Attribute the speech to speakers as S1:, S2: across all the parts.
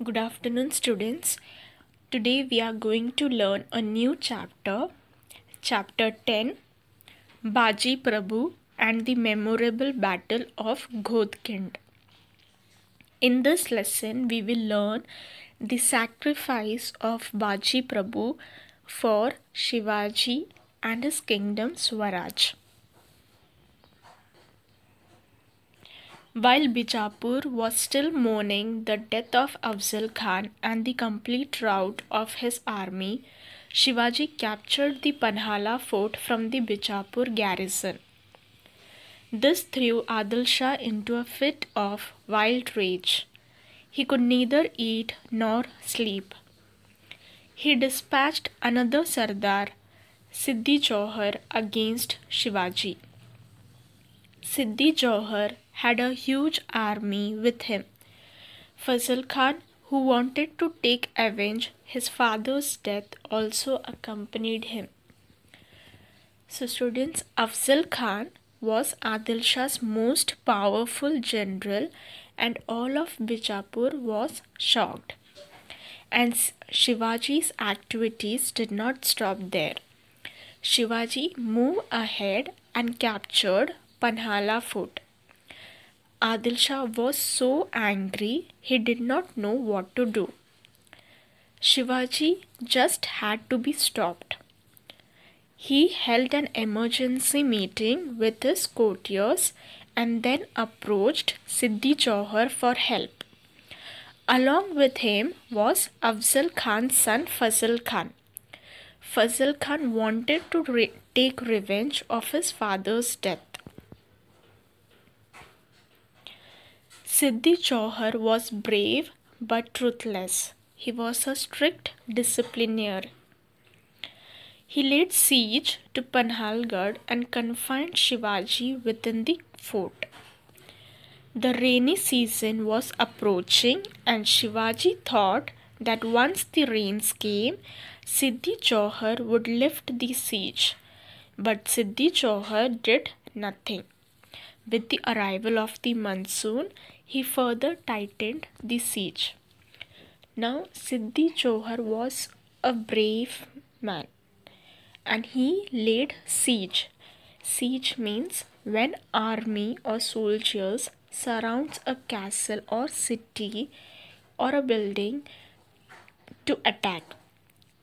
S1: Good afternoon, students. Today we are going to learn a new chapter, chapter 10, Baji Prabhu and the memorable battle of Ghodkind. In this lesson, we will learn the sacrifice of Baji Prabhu for Shivaji and his kingdom Swaraj. While Bijapur was still mourning the death of Afzal Khan and the complete rout of his army, Shivaji captured the Panhala fort from the Bijapur garrison. This threw Adil Shah into a fit of wild rage. He could neither eat nor sleep. He dispatched another Sardar, Siddhi Johar, against Shivaji. Siddhi Johar had a huge army with him. Fazl Khan, who wanted to take avenge his father's death, also accompanied him. So students, Afzal Khan was Adil Shah's most powerful general and all of Bijapur was shocked. And Shivaji's activities did not stop there. Shivaji moved ahead and captured Panhala fort. Adil Shah was so angry he did not know what to do. Shivaji just had to be stopped. He held an emergency meeting with his courtiers and then approached Siddhi Johar for help. Along with him was Afzal Khan's son Fazl Khan. Fazl Khan wanted to take revenge of his father's death. Siddhi Johar was brave but ruthless. He was a strict discipliner. He laid siege to Panhalgarh and confined Shivaji within the fort. The rainy season was approaching and Shivaji thought that once the rains came, Siddhi Johar would lift the siege. But Siddhi Johar did nothing. With the arrival of the monsoon, he further tightened the siege. Now Siddhi Johar was a brave man and he laid siege. Siege means when army or soldiers surrounds a castle or city or a building to attack.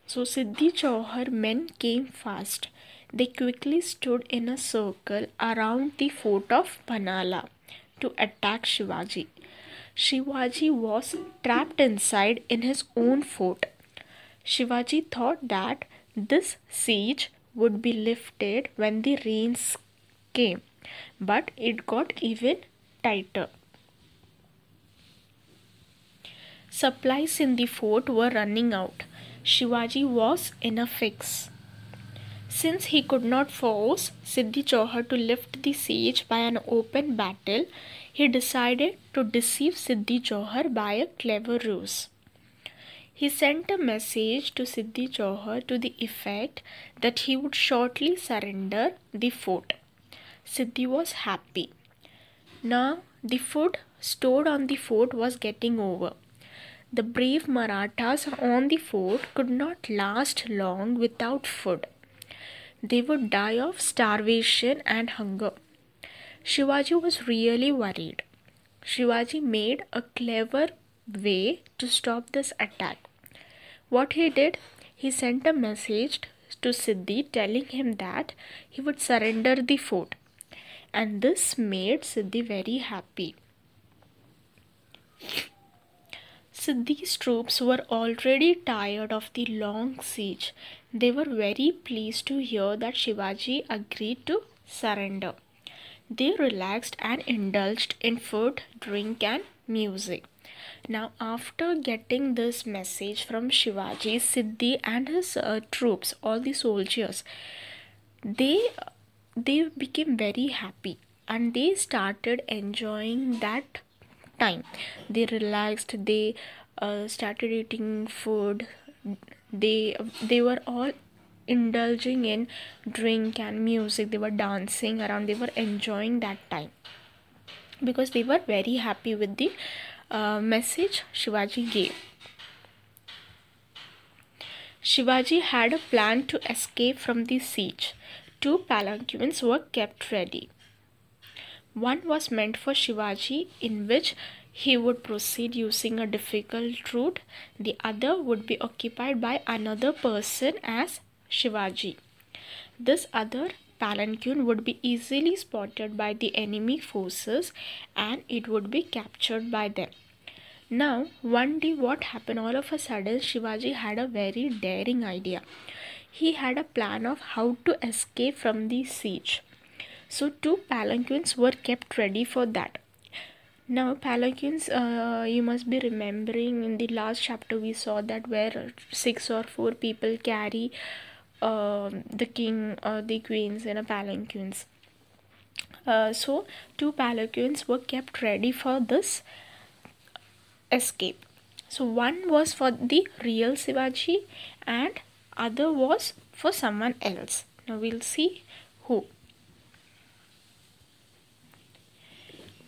S1: So Siddhi Johar men came fast. They quickly stood in a circle around the fort of Panhala to attack Shivaji. Shivaji was trapped inside in his own fort. Shivaji thought that this siege would be lifted when the rains came, but it got even tighter. Supplies in the fort were running out. Shivaji was in a fix. Since he could not force Siddhi Johar to lift the siege by an open battle, he decided to deceive Siddhi Johar by a clever ruse. He sent a message to Siddhi Johar to the effect that he would shortly surrender the fort. Siddhi was happy. Now the food stored on the fort was getting over. The brave Marathas on the fort could not last long without food. They would die of starvation and hunger. Shivaji was really worried. Shivaji made a clever way to stop this attack. What he did, he sent a message to Siddhi telling him that he would surrender the fort. And this made Siddhi very happy. Siddhi's troops were already tired of the long siege. They were very pleased to hear that Shivaji agreed to surrender. They relaxed and indulged in food, drink and music. Now after getting this message from Shivaji, Siddhi and his troops, all the soldiers, they became very happy and they started enjoying that time. They relaxed, they started eating food, they were all indulging in drink and music. They were dancing around, they were enjoying that time because they were very happy with the message Shivaji gave. Shivaji had a plan to escape from the siege. Two palanquins were kept ready. One was meant for Shivaji, in which he would proceed using a difficult route. The other would be occupied by another person as Shivaji. This other palanquin would be easily spotted by the enemy forces and it would be captured by them. Now, one day what happened? All of a sudden, Shivaji had a very daring idea. He had a plan of how to escape from the siege. So, two palanquins were kept ready for that. Now, palanquins, you must be remembering in the last chapter we saw that where 6 or 4 people carry the king or the queens in a palanquins. So, two palanquins were kept ready for this escape. So one was for the real Shivaji and other was for someone else. Now we'll see who.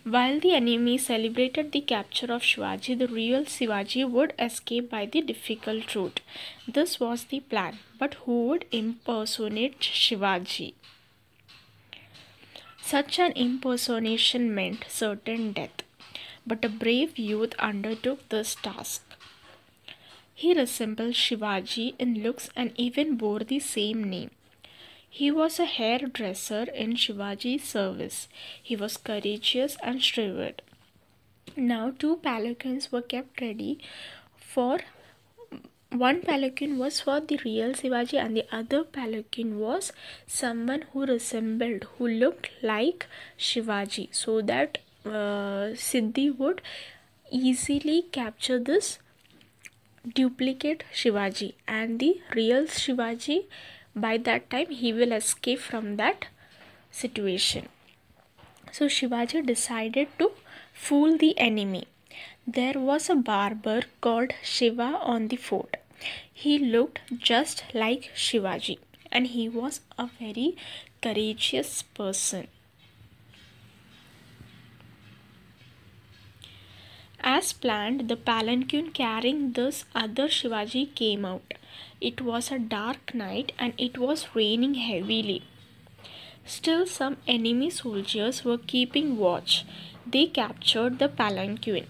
S1: While the enemy celebrated the capture of Shivaji, the real Shivaji would escape by the difficult route. This was the plan. But who would impersonate Shivaji? Such an impersonation meant certain death. But a brave youth undertook this task. He resembled Shivaji in looks and even bore the same name. He was a hairdresser in Shivaji's service. He was courageous and shrewd. Now two palanquins were kept ready for one palanquin was for the real Shivaji and the other palanquin was someone who resembled, who looked like Shivaji, so that Siddhi would easily capture this duplicate Shivaji, and the real Shivaji, by that time he will escape from that situation. So Shivaji decided to fool the enemy. There was a barber called Shiva on the fort. He looked just like Shivaji and he was a very courageous person. As planned, the palanquin carrying this other Shivaji came out. It was a dark night and it was raining heavily. Still, some enemy soldiers were keeping watch. They captured the palanquin.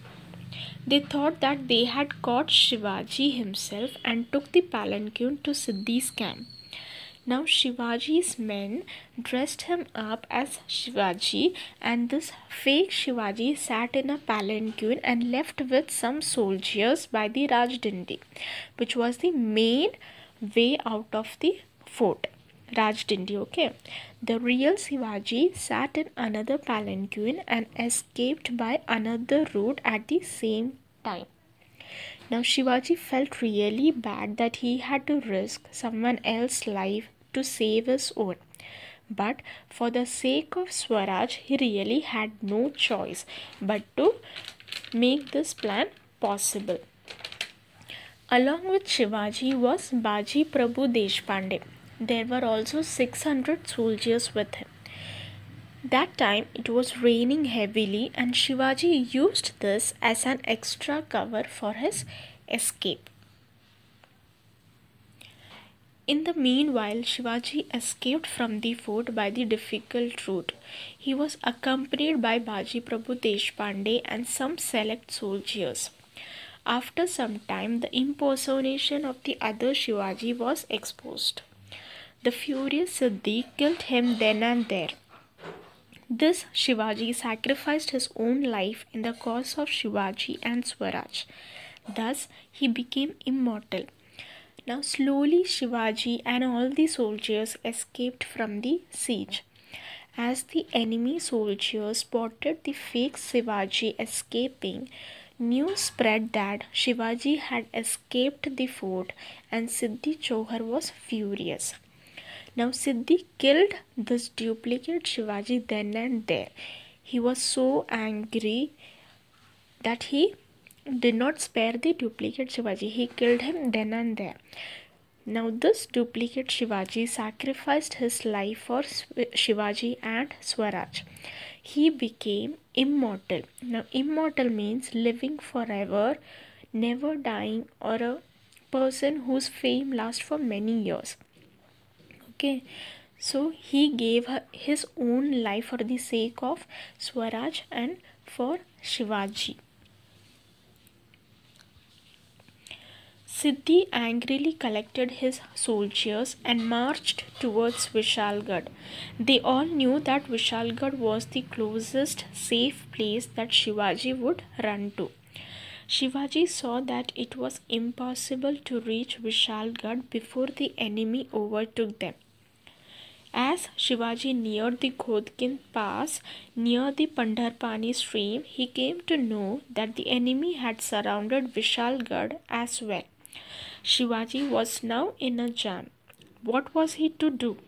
S1: They thought that they had caught Shivaji himself and took the palanquin to Siddhi's camp. Now Shivaji's men dressed him up as Shivaji, and this fake Shivaji sat in a palanquin and left with some soldiers by the Rajdindi, which was the main way out of the fort. Rajdindi, okay. The real Shivaji sat in another palanquin and escaped by another route at the same time. Now Shivaji felt really bad that he had to risk someone else's life to save his own. But for the sake of Swaraj, he really had no choice but to make this plan possible. Along with Shivaji was Baji Prabhu Deshpande. There were also 600 soldiers with him. That time it was raining heavily and Shivaji used this as an extra cover for his escape. In the meanwhile, Shivaji escaped from the fort by the difficult route. He was accompanied by Baji Prabhu Deshpande and some select soldiers. After some time, the impersonation of the other Shivaji was exposed. The furious Siddhi killed him then and there. This Shivaji sacrificed his own life in the cause of Shivaji and Swaraj. Thus, he became immortal. Now, slowly Shivaji and all the soldiers escaped from the siege. As the enemy soldiers spotted the fake Shivaji escaping, news spread that Shivaji had escaped the fort and Siddhi Johar was furious. Now Siddhi killed this duplicate Shivaji then and there. He was so angry that he did not spare the duplicate Shivaji. He killed him then and there. Now this duplicate Shivaji sacrificed his life for Shivaji and Swaraj. He became immortal. Now immortal means living forever, never dying, or a person whose fame lasts for many years. Okay, so he gave his own life for the sake of Swaraj and for Shivaji. Siddhi angrily collected his soldiers and marched towards Vishalgarh. They all knew that Vishalgarh was the closest safe place that Shivaji would run to. Shivaji saw that it was impossible to reach Vishalgarh before the enemy overtook them. As Shivaji neared the Ghodkin Pass near the Pandharpani stream, he came to know that the enemy had surrounded Vishalgarh as well. Shivaji was now in a jam. What was he to do?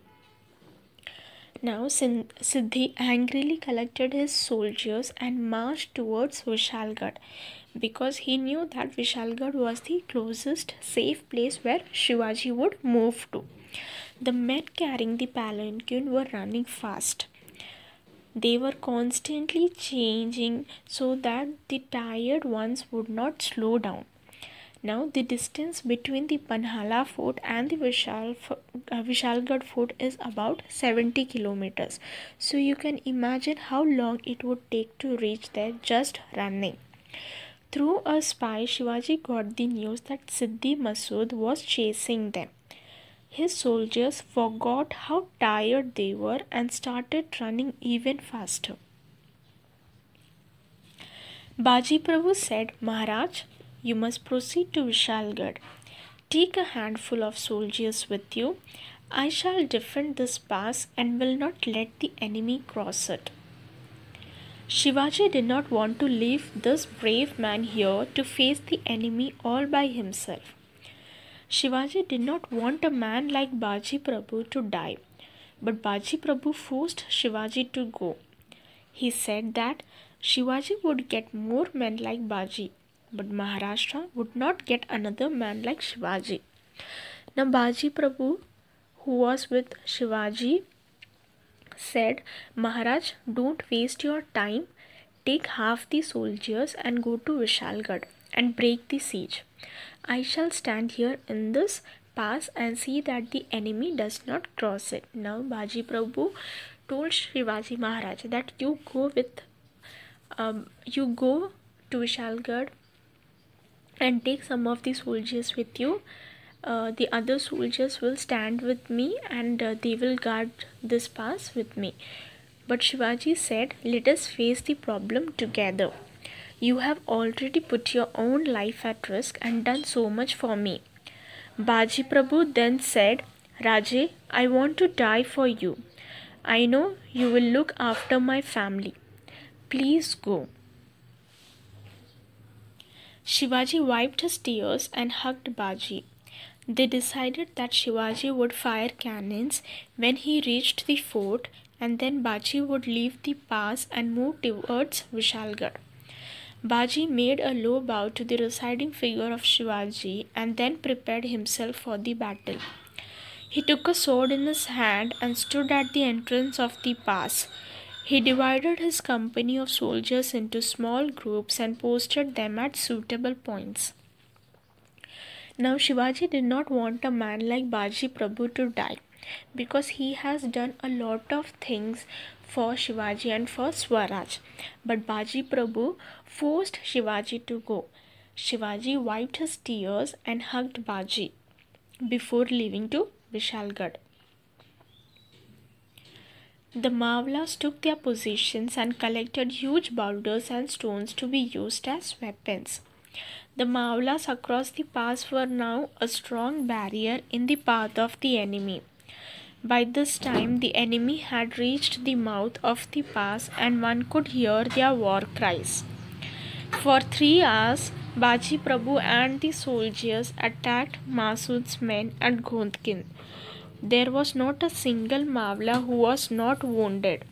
S1: Now Siddhi angrily collected his soldiers and marched towards Vishalgarh because he knew that Vishalgarh was the closest safe place where Shivaji would move to. The men carrying the palanquin were running fast. They were constantly changing so that the tired ones would not slow down. Now the distance between the Panhala fort and the Vishalgarh fort is about 70 kilometers. So you can imagine how long it would take to reach there just running. Through a spy, Shivaji got the news that Siddhi Masood was chasing them. His soldiers forgot how tired they were and started running even faster. Baji Prabhu said, Maharaj, you must proceed to Vishalgarh. Take a handful of soldiers with you. I shall defend this pass and will not let the enemy cross it. Shivaji did not want to leave this brave man here to face the enemy all by himself. Shivaji did not want a man like Baji Prabhu to die, but Baji Prabhu forced Shivaji to go. He said that Shivaji would get more men like Baji, but Maharashtra would not get another man like Shivaji. Now Baji Prabhu, who was with Shivaji, said, Maharaj, don't waste your time. Take half the soldiers and go to Vishalgarh and break the siege. I shall stand here in this pass and see that the enemy does not cross it. Now Baji Prabhu told Shivaji Maharaj that you go to Vishalgarh and take some of the soldiers with you. The other soldiers will stand with me and they will guard this pass with me. But Shivaji said, let us face the problem together. You have already put your own life at risk and done so much for me. Baji Prabhu then said, Raje, I want to die for you. I know you will look after my family. Please go. Shivaji wiped his tears and hugged Baji. They decided that Shivaji would fire cannons when he reached the fort, and then Baji would leave the pass and move towards Vishalgarh. Baji made a low bow to the residing figure of Shivaji and then prepared himself for the battle. He took a sword in his hand and stood at the entrance of the pass. He divided his company of soldiers into small groups and posted them at suitable points. Now Shivaji did not want a man like Baji Prabhu to die because he has done a lot of things for Shivaji and for Swaraj. But Baji Prabhu forced Shivaji to go. Shivaji wiped his tears and hugged Baji before leaving to Vishalgarh. The Mawlas took their positions and collected huge boulders and stones to be used as weapons. The Mawlas across the pass were now a strong barrier in the path of the enemy. By this time, the enemy had reached the mouth of the pass and one could hear their war cries. For 3 hours, Baji Prabhu and the soldiers attacked Masood's men at Ghodkin. There was not a single Mawla who was not wounded.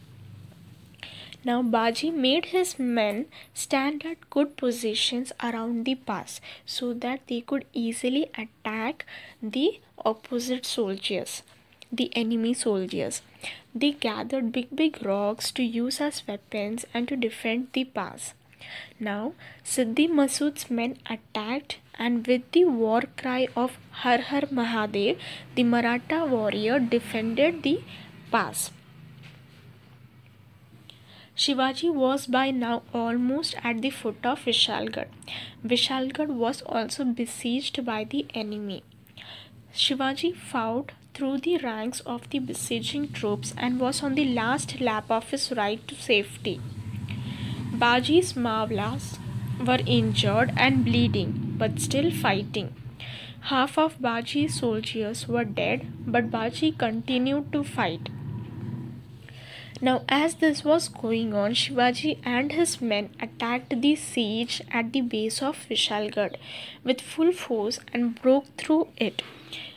S1: Now Baji made his men stand at good positions around the pass so that they could easily attack the opposite soldiers, the enemy soldiers. They gathered big rocks to use as weapons and to defend the pass. Now Siddhi Masood's men attacked and with the war cry of Har Har Mahadev, the Maratha warrior defended the pass. Shivaji was by now almost at the foot of Vishalgarh. Vishalgarh was also besieged by the enemy. Shivaji fought through the ranks of the besieging troops and was on the last lap of his ride to safety. Baji's Mavlas were injured and bleeding, but still fighting. Half of Baji's soldiers were dead, but Baji continued to fight. Now, as this was going on, Shivaji and his men attacked the siege at the base of Vishalgarh with full force and broke through it.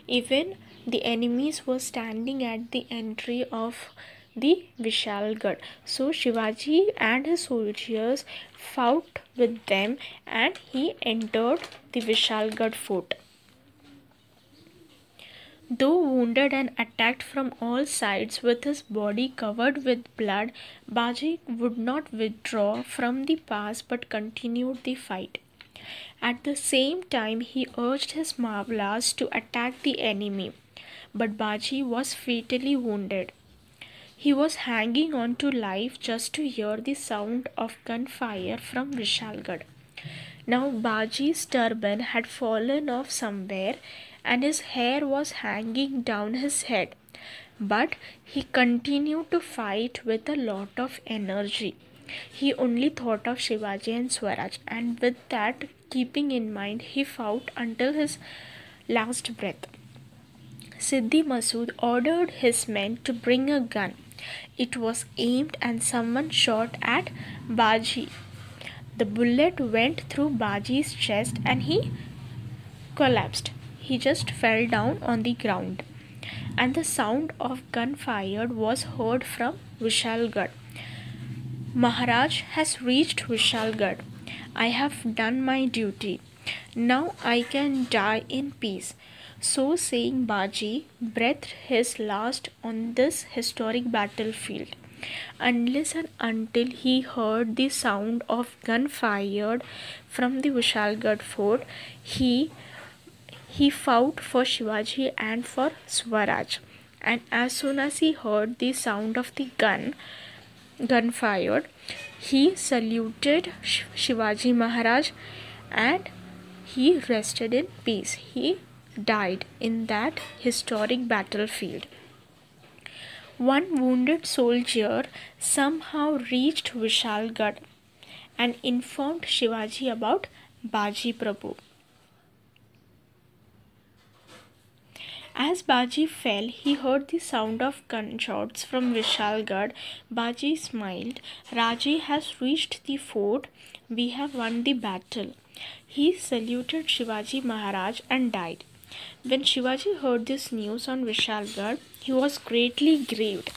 S1: Even the enemies were standing at the entry of the Vishalgarh. So Shivaji and his soldiers fought with them and he entered the Vishalgarh fort. Though wounded and attacked from all sides with his body covered with blood, Baji would not withdraw from the pass but continued the fight. At the same time, he urged his Mavlas to attack the enemy, but Baji was fatally wounded. He was hanging on to life just to hear the sound of gunfire from Vishalgarh. Now Baji's turban had fallen off somewhere and his hair was hanging down his head, but he continued to fight with a lot of energy. He only thought of Shivaji and Swaraj, and with that keeping in mind, he fought until his last breath. Siddhi Masood ordered his men to bring a gun. It was aimed and someone shot at Baji. The bullet went through Baji's chest and he collapsed. He just fell down on the ground. And the sound of gunfire was heard from Vishalgarh. Maharaj has reached Vishalgarh. I have done my duty. Now I can die in peace. So saying, Baji breathed his last on this historic battlefield. Unless and until he heard the sound of gun fired from the Vishalgarh fort, he fought for Shivaji and for Swaraj. And as soon as he heard the sound of the gun fired, he saluted Shivaji Maharaj and he rested in peace. He died in that historic battlefield. One wounded soldier somehow reached Vishalgarh and informed Shivaji about Baji Prabhu. As Baji fell, he heard the sound of gunshots from Vishalgarh. Baji smiled. Raji has reached the fort. We have won the battle. He saluted Shivaji Maharaj and died. When Shivaji heard this news on Vishalgarh, he was greatly grieved.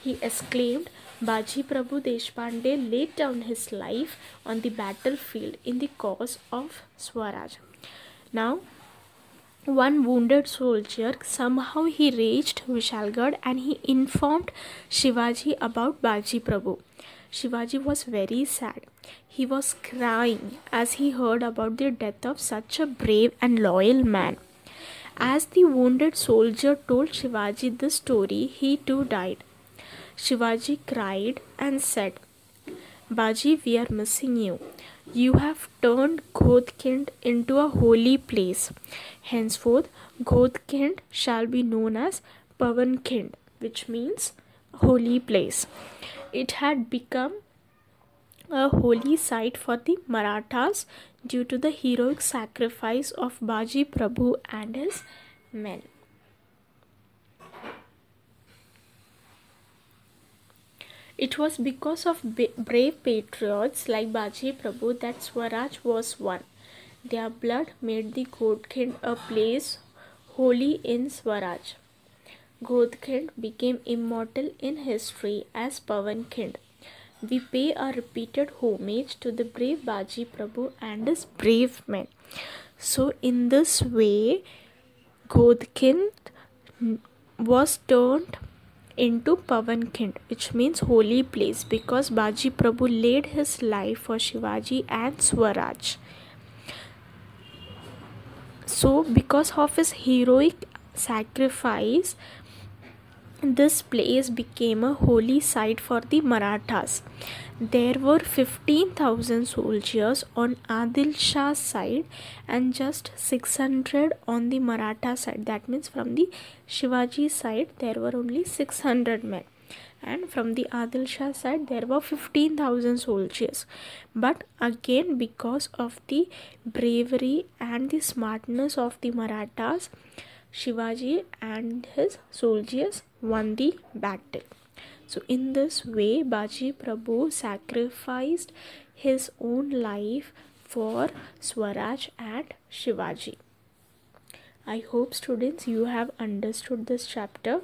S1: He exclaimed, Baji Prabhu Deshpande laid down his life on the battlefield in the cause of Swaraj. Now, one wounded soldier somehow he reached Vishalgarh and he informed Shivaji about Baji Prabhu. Shivaji was very sad. He was crying as he heard about the death of such a brave and loyal man. As the wounded soldier told Shivaji this story, he too died. Shivaji cried and said, Baji, we are missing you. You have turned Ghodkhind into a holy place. Henceforth, Ghodkhind shall be known as Pawankhind, which means holy place. It had become a holy site for the Marathas due to the heroic sacrifice of Baji Prabhu and his men. It was because of brave patriots like Baji Prabhu that Swaraj was won. Their blood made the Ghodkhind a place holy in Swaraj. Ghodkhind became immortal in history as Pawankhind. We pay a repeated homage to the brave Baji Prabhu and his brave men. So in this way, Ghodkhind was turned into Pawankhind, which means holy place, because Baji Prabhu laid his life for Shivaji and Swaraj. So because of his heroic sacrifice, this place became a holy site for the Marathas. There were 15,000 soldiers on Adil Shah's side and just 600 on the Maratha side. That means from the Shivaji side there were only 600 men, and from the Adil Shah side there were 15,000 soldiers. But again, because of the bravery and the smartness of the Marathas, Shivaji and his soldiers won the battle. So in this way, Baji Prabhu sacrificed his own life for Swaraj and Shivaji. I hope students you have understood this chapter.